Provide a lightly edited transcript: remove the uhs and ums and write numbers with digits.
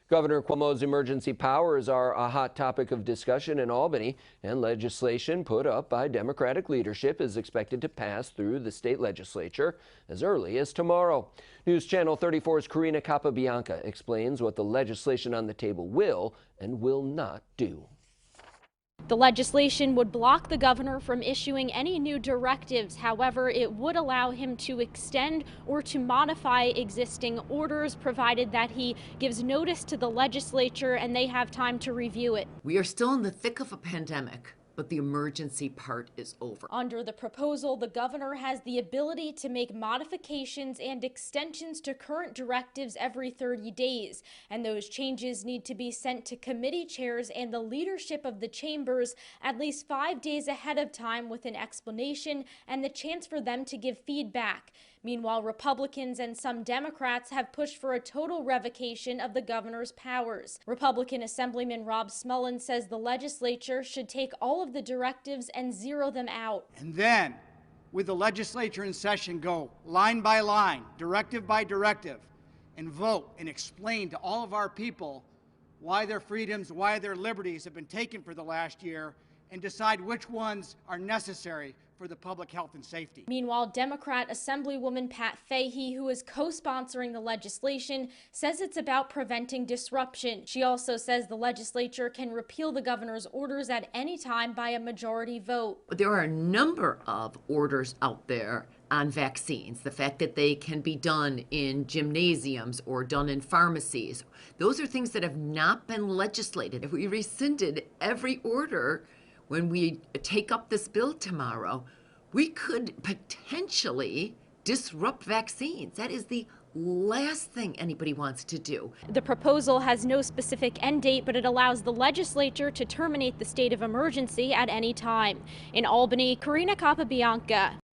Governor Cuomo's emergency powers are a hot topic of discussion in Albany, and legislation put up by Democratic leadership is expected to pass through the state legislature as early as tomorrow. News Channel 34's Karina Capabianca explains what the legislation on the table will and will not do. The legislation would block the governor from issuing any new directives. However, it would allow him to extend or to modify existing orders, provided that he gives notice to the legislature and they have time to review it. We are still in the thick of a pandemic, but the emergency part is over. Under the proposal, the governor has the ability to make modifications and extensions to current directives every 30 days, and those changes need to be sent to committee chairs and the leadership of the chambers at least 5 days ahead of time, with an explanation and the chance for them to give feedback. Meanwhile, Republicans and some Democrats have pushed for a total revocation of the governor's powers. Republican Assemblyman Rob Smullen says the legislature should take all of the directives and zero them out. And then, with the legislature in session, go line by line, directive by directive, and vote and explain to all of our people why their freedoms, why their liberties have been taken for the last year, and decide which ones are necessary for the public health and safety. Meanwhile, Democrat Assemblywoman Pat Fahey, who is co-sponsoring the legislation, says it's about preventing disruption. She also says the legislature can repeal the governor's orders at any time by a majority vote. There are a number of orders out there on vaccines. The fact that they can be done in gymnasiums or done in pharmacies. Those are things that have not been legislated. If we rescinded every order when we take up this bill tomorrow, we could potentially disrupt vaccines. That is the last thing anybody wants to do. The proposal has no specific end date, but it allows the legislature to terminate the state of emergency at any time. In Albany, Karina Capabianca.